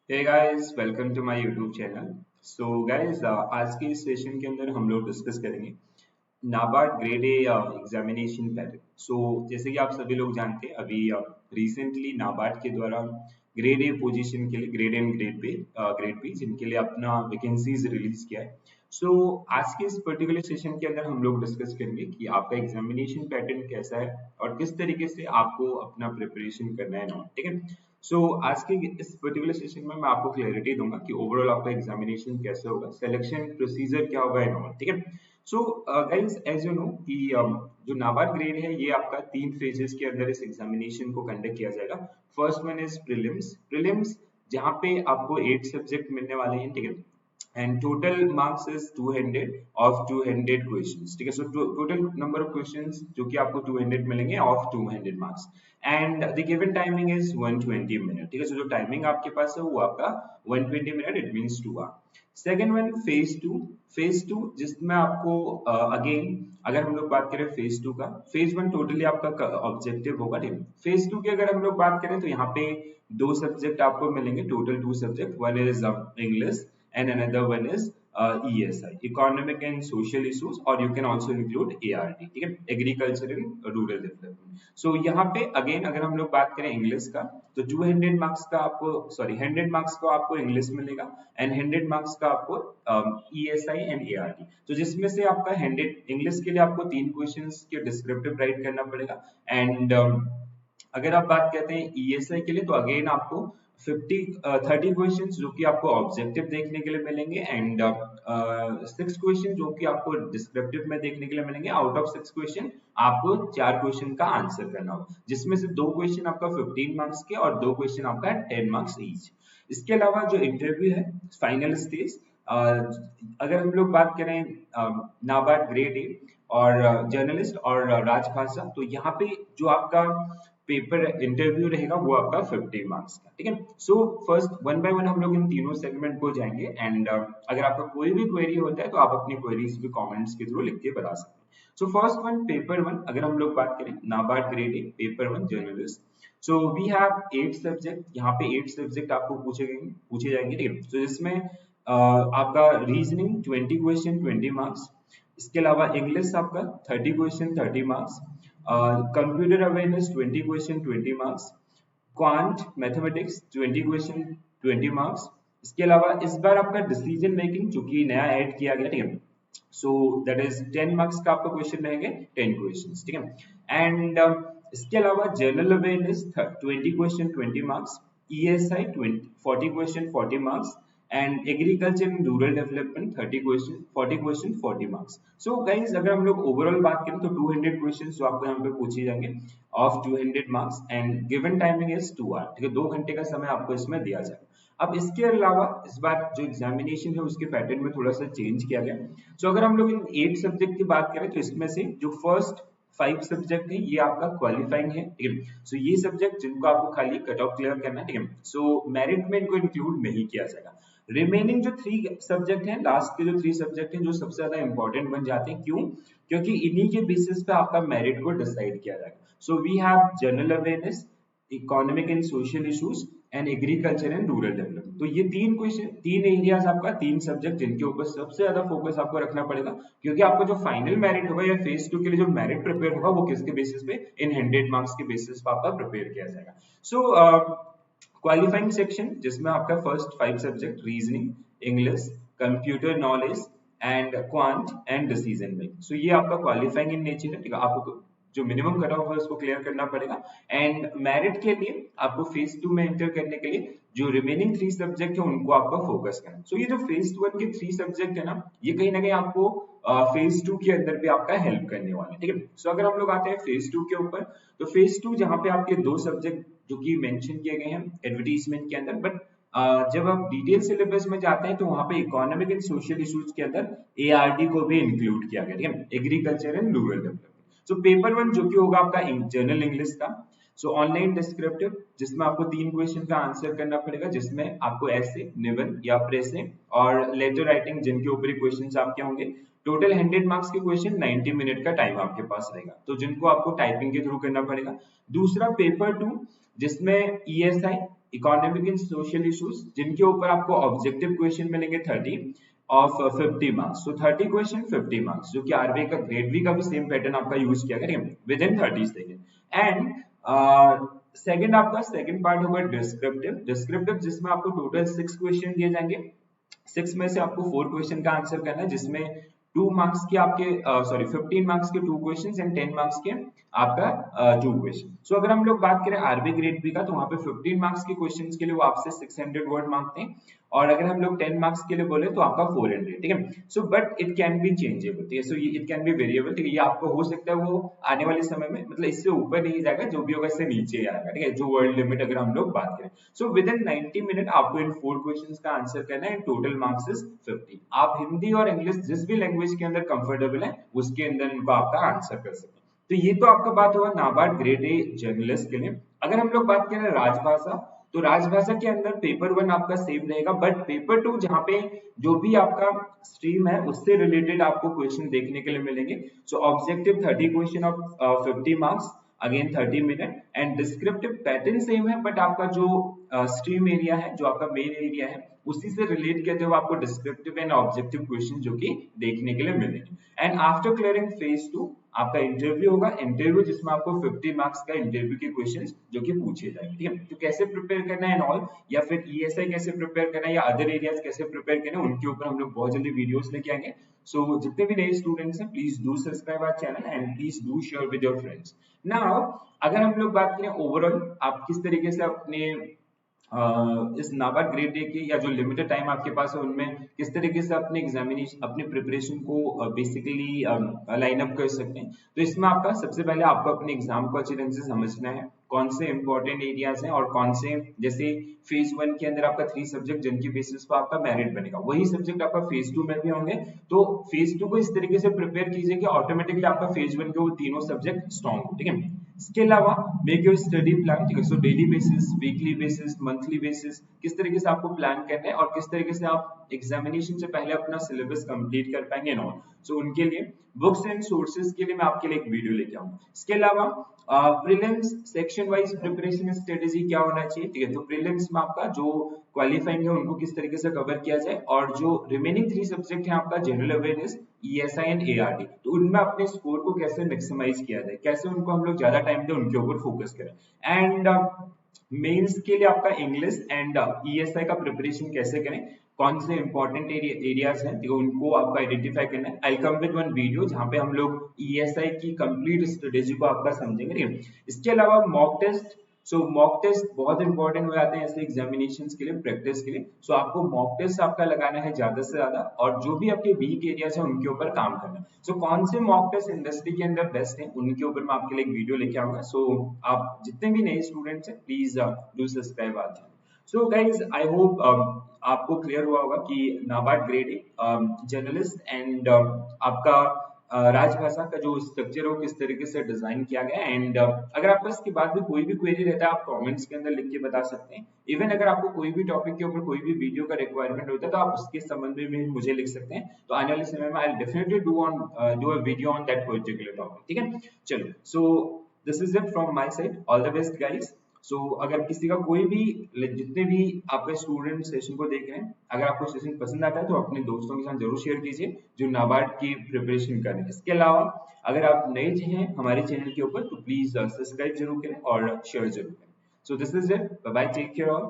Hey guys, welcome to my YouTube channel. So guys, आज के इस सेशन के अंदर हम लोग डिस्कस करेंगे NABARD grade A examination pattern. So जैसे कि आप सभी लोग जानते हैं, अभी रिसेंटली नाबार्ड के द्वारा ग्रेड ए पोजीशन के लिए ग्रेड एंड ग्रेड बी जिनके लिए अपना वैकेंसीज रिलीज किया है। सो आज के इस पर्टिकुलर सेशन के अंदर हम लोग डिस्कस करेंगे कि आपका एग्जामिनेशन पैटर्न कैसा है और किस तरीके से आपको अपना प्रिपरेशन करना है ना, ठीक है। सो आज के इस पर्टिकुलर सेशन में मैं आपको क्लैरिटी दूंगा कि ओवरऑल आपका एग्जामिनेशन कैसे होगा, सिलेक्शन प्रोसीजर क्या होगा एंड ऑल, ठीक है। So guys, as you know कि जो नाबार्ड ग्रेड है ये आपका 3 फेजेस के अंदर इस एग्जामिनेशन को कंडक्ट किया जाएगा। फर्स्ट वन इज प्रीलिम्स जहाँ पे आपको 8 सब्जेक्ट मिलने वाले हैं, ठीक है। And total marks is 200 of 200 questions, ठीक है। So total number of questions जो कि आपको 200 मिलेंगे of 200 marks and the given timing is 120 minute, ठीक है। So जो टाइमिंग आपके पास है वो आपका 120 minute, it means 2 hour. Second one phase two जिसमें आपको अगेन अगर हम लोग बात करें फेज टू का, फेज वन टोटली आपका ऑब्जेक्टिव होगा, ठीक है। फेज टू की अगर हम लोग बात करें तो यहाँ पे 2 सब्जेक्ट आपको मिलेंगे, total 2 subject, one is English and another one is ESI, economic and social issues, or you can also include ARD, ठीक है, एग्रीकल्चर एंड रूरल डेवलपमेंट। सो यहाँ पे अगेन अगर हम लोग बात करें इंग्लिश का तो 200 मार्क्स का आपको 100 मार्क्स का आपको इंग्लिश मिलेगा एंड 100 मार्क्स का आपको ESI एंड ARD। तो जिसमें से आपका 100 इंग्लिश के लिए आपको 3 क्वेश्चंस के डिस्क्रिप्टिव राइट करना पड़ेगा एंड अगर आप बात करते हैं ESI के लिए तो अगेन आपको 30 क्वेश्चन जो कि आपको ऑब्जेक्टिव देखने के लिए मिलेंगे एंड 6 क्वेश्चन जो कि आपको डिस्क्रिप्टिव में देखने के लिए मिलेंगे। आउट ऑफ 6 क्वेश्चन आपको 4 क्वेश्चन का आंसर करना होगा, जिसमें से 2 क्वेश्चन आपका 15 मार्क्स के और 2 क्वेश्चन आपका 10 मार्क्स ईच। इसके अलावा जो इंटरव्यू है फाइनल स्टेज, अगर हम लोग बात करें नाबार्ड ग्रेड ए और जर्नलिस्ट और राजभाषा, तो यहाँ पे जो आपका पेपर इंटरव्यू रहेगा वो आपका 50 मार्क्स का, ठीक है। सो फर्स्ट वन बाय वन हम लोग इन तीनों सेगमेंट को जाएंगे एंड अगर आपका कोई भी क्वेरी होता है तो आप अपनी क्वेरीज भी कमेंट्स के थ्रू लिख के बता सकते हैं। So first one paper one, अगर हम लोग बात करें NABARD grade A paper one journalist, so we have 8 subject. यहाँ पे 8 सब्जेक्ट आपको पूछे जाएंगे, ठीक है। सो इसमें आपका रीजनिंग 20 क्वेश्चन 20 मार्क्स, इसके अलावा इंग्लिश आपका 30 question 30 marks, computer awareness 20 question 20 marks, quant mathematics 20 question 20 marks. इसके अलावा इस बार आपका डिसीजन मेकिंग जो कि नया ऐड किया गया, ठीक है, सो दैट इज 10 मार्क्स का आपका क्वेश्चन रहेंगे, 10 क्वेश्चंस, ठीक है। एंड इसके अलावा general awareness 20 question 20 marks, ESI 40 question 40 marks and agriculture and rural development 30 question 40 question 40 marks. So guys, अगर हम लोग ओवरऑल बात करें तो 200 क्वेश्चंस जो आपको यहाँ पे पूछे जाएंगे of 200 marks and given timing is 2 hour, ठीक है, 2 घंटे का समय आपको इसमें दिया जाएगा। अब इसके अलावा इस बार जो एग्जामिनेशन है उसके पैटर्न में थोड़ा सा चेंज किया गया। सो अगर हम लोग इन 8 सब्जेक्ट की बात करें तो इसमें से जो फर्स्ट 5 सब्जेक्ट है ये आपका क्वालिफाइंग है, ठीक है। सो ये सब्जेक्ट जिनको आपको खाली कट ऑफ क्लियर करना है, ठीक है, सो मेरिट में इनको इंक्लूड नहीं किया जाएगा। रिमेनिंग जो 3 सब्जेक्ट हैं, लास्ट के जो 3 सब्जेक्ट हैं जो सबसे ज्यादा इंपॉर्टेंट बन जाते हैं, क्यों? क्योंकि इन्हीं के बेसिस पे आपका मेरिट को डिसाइड किया जाएगा। So we have general awareness, economic and social issues and agriculture and rural development. तो ये 3 क्वेश्चन 3 एरियाज आपका 3 सब्जेक्ट जिनके ऊपर सबसे ज्यादा फोकस आपको रखना पड़ेगा, क्योंकि आपको जो फाइनल मेरिट होगा या फेज 2 के लिए जो मेरिट प्रिपेयर होगा वो किसके बेसिस पे, इन 100 मार्क्स के बेसिस पे आपका प्रिपेयर किया जाएगा। सो क्वालिफाइंग सेक्शन जिसमें आपका first 5 subject reasoning, English, computer knowledge and quant and decision making, so ये आपका क्वालिफाइंग इन नेचर है, ठीक है। आपको जो मिनिमम कट ऑफ है उसको क्लियर करना पड़ेगा एंड मेरिट के लिए आपको फेज 2 में एंटर करने के लिए जो रिमेनिंग 3 सब्जेक्ट है उनको आपका फोकस करना। सो ये जो फेज 1 के 3 सब्जेक्ट है ना, ये कहीं ना कहीं आपको फेज 2 के अंदर भी आपका हेल्प करने वाले, ठीक है। सो अगर हम लोग आते हैं फेज 2 के ऊपर, तो फेज 2 जहाँ पे आपके 2 सब्जेक्ट जो कि मेंशन किए गए हैं एडवर्टीजमेंट के अंदर, बट जब आप डिटेल सिलेबस में जाते हैं तो वहां पे इकोनॉमिक एंड सोशल इश्यूज के अंदर ARD को भी इंक्लूड किया गया, ठीक है, agriculture and rural development. So paper 1 जो कि होगा आपका जनरल इंग्लिश का, सो ऑनलाइन डिस्क्रिप्टिव जिसमें आपको 3 क्वेश्चन का आंसर करना पड़ेगा, जिसमें आपको ऐसे, निबंध या प्रेसे और लेटर राइटिंग जिनके ऊपर क्वेश्चन आपके होंगे। टोटल 100 मार्क्स के क्वेश्चन, 90 मिनट का टाइम आपके पास रहेगा, तो जिनको आपको टाइपिंग के थ्रू करना पड़ेगा। दूसरा पेपर 2 जिसमें ESI, economic and social issues, जिनके ऊपर आपको ऑब्जेक्टिव क्वेश्चन मिलेंगे 30 of 50 marks. So 30 question 50 marks, जो कि आरबीआई का ग्रेड बी का भी सेम पैटर्न आपका यूज किया करेंगे with in 30 second. And second आपका सेकंड पार्ट होगा डिस्क्रिप्टिव। डिस्क्रिप्टिव जिसमें आपको टोटल 6 क्वेश्चन दिए जाएंगे, 6 में से आपको 4 क्वेश्चन का आंसर करना है, जिसमें 2 मार्क्स के आपके 15 मार्क्स के 2 क्वेश्चंस एंड 10 मार्क्स के आपका 2 क्वेश्चन। सो अगर हम लोग बात करें आरबी ग्रेड बी का, तो वहां पे 15 मार्क्स के क्वेश्चंस के लिए वो आपसे 600 वर्ड मांगते हैं, और अगर हम लोग 10 मार्क्स के लिए बोले तो आपका 400, ठीक है। So but it can be changeable, ठीक है। So it can be variable, ठीक है। ये आपको हो सकता है वो आने वाले समय में, मतलब इससे ऊपर नहीं जाएगा, जो भी होगा इससे नीचे ही आएगा, ठीक है, जो वर्ड लिमिट अगर हम लोग बात करें। सो विद इन 90 मिनट आपको इन 4 क्वेश्चंस का आंसर करना है, टोटल मार्क्स इज 50। आप हिंदी और इंग्लिश जिस भी लैंग्वेज के अंदर कंफर्टेबल है उसके अंदर इनको आपका आंसर कर सकते हैं। तो ये तो आपका बात हुआ नाबार्ड ग्रेड ए जर्नलिस्ट के लिए। अगर हम लोग बात करें राजभाषा, तो राजभाषा के अंदर पेपर 1 आपका सेम रहेगा, बट पेपर 2 जहां पे जो भी आपका स्ट्रीम है उससे रिलेटेड आपको क्वेश्चन देखने के लिए मिलेंगे। सो objective 30 question of 50 marks, again 30 minute, and descriptive pattern same है, बट आपका जो स्ट्रीम एरिया है, जो आपका मेन एरिया है, उसी से रिलेट करते हुए आपको डिस्क्रिप्टिव एंड ऑब्जेक्टिव क्वेश्चन जो कि देखने के लिए मिलेंगे। एंड आफ्टर क्लियरिंग फेज 2 आपका इंटरव्यू होगा, इंटरव्यू जिसमें आपको 50 मार्क्स का इंटरव्यू के क्वेश्चंस जो कि पूछे जाएंगे, ठीक है। तो कैसे प्रिपेयर करना है एंड ऑल, या फिर ईएसआई कैसे प्रिपेयर करना है, या अदर एरियाज कैसे प्रिपेयर करना है, उनके ऊपर हम लोग बहुत जल्दी वीडियोस लेके आएंगे। सो जितने भी नए स्टूडेंट्स हैं, please do subscribe our channel and please do share with your friends. Now अगर हम लोग बात करें ओवरऑल आप किस तरीके से अपने इस नाबार्ड ग्रेड डे के या जो लिमिटेड टाइम आपके पास है उनमें किस तरीके से अपने एग्जामिनेशन, अपने प्रिपरेशन को बेसिकली लाइन अप कर सकते हैं। तो इसमें आपका सबसे पहले आपको अपने एग्जाम को अच्छी ढंग से समझना है, कौन से इंपॉर्टेंट एरियाज हैं और कौन से, जैसे फेज 1 के अंदर आपका 3 सब्जेक्ट जिनकी बेसिस पर आपका मेरिट बनेगा, वही सब्जेक्ट आपका फेज 2 में भी होंगे। तो फेज 2 को इस तरीके से प्रिपेयर कीजिए कि ऑटोमेटिकली आपका फेज 1 के वो तीनों सब्जेक्ट स्ट्रॉन्ग हो, ठीक है। इसके अलावा मेक योर स्टडी प्लान, ठीक है। So daily basis, weekly basis, monthly basis, किस तरीके से आपको प्लान करना है और किस तरीके से आप एग्जामिनेशन से पहले अपना सिलेबस कंप्लीट कर पाएंगे नो। सो उनके लिए बुक्स एंड सोर्सेज के लिए मैं आपके लिए एक वीडियो लेके आऊंगा। इसके अलावा prelims section wise preparation strategy क्या होना चाहिए, ठीक है। तो प्रीलिम्स में आपका जो क्वालिफाइंग है उनको किस तरीके से कवर किया जाए, और जो रिमेनिंग 3 सब्जेक्ट है आपका general awareness, ESI and ART, तो उनमें अपने स्कोर को कैसे मैक्सिमाइज किया जाए, कैसे उनको हम लोग ज्यादा टाइम दें, उनके ऊपर फोकस करें। एंड मेंस के लिए आपका इंग्लिश एंड ईएसआई का प्रिपरेशन कैसे करें, कौन से इंपॉर्टेंट एरियाज हैं, तो उनको आपको आइडेंटिफाई करना है। आई कम विद वन वीडियो जहां पे हम लोग ईएसआई की कंप्लीट स्ट्रेटेजी को आपका समझेंगे। इसके अलावा मॉक टेस्ट, सो मॉक टेस्ट बहुत इंपॉर्टेंट हो जाते हैं ऐसे एग्जामिनेशंस के लिए, प्रैक्टिस के लिए। सो आपको मॉक टेस्ट आपका लगाना है ज्यादा से ज्यादा, और जो भी आपके वीक एरियाज है उनके ऊपर काम करना है। सो कौन से मॉक टेस्ट इंडस्ट्री के अंदर बेस्ट है, उनके ऊपर मैं आपके लिए एक वीडियो लेके आऊंगा। सो आप जितने भी नए स्टूडेंट्स हैं please do subscribe our channel. So guys I hope आपको क्लियर हुआ होगा कि नाबार्ड ग्रेड जर्नलिस्ट एंड आपका राजभाषा का जो स्ट्रक्चर है वो किस तरीके से डिजाइन किया गया है। एंड अगर आपका इसके बाद भी कोई भी क्वेरी रहता है आप कमेंट्स के अंदर लिख के बता सकते हैं। इवन अगर आपको कोई भी टॉपिक के ऊपर कोई भी वीडियो का रिक्वायरमेंट होता है तो आप उसके संबंध में भी मुझे लिख सकते हैं। तो आने वाले समय में I definitely do a video on that particular topic, ठीक है। चलो, so this is it from my side, all the best guys. So अगर किसी का कोई भी, जितने भी आपके स्टूडेंट सेशन को देख रहे हैं, अगर आपको सेशन पसंद आता है तो अपने दोस्तों के साथ जरूर शेयर कीजिए जो नाबार्ड की प्रिपरेशन कर रहे हैं। इसके अलावा अगर आप नए हैं हमारे चैनल के ऊपर तो प्लीज सब्सक्राइब जरूर करें और शेयर जरूर करें। So this is it, bye bye, take care all.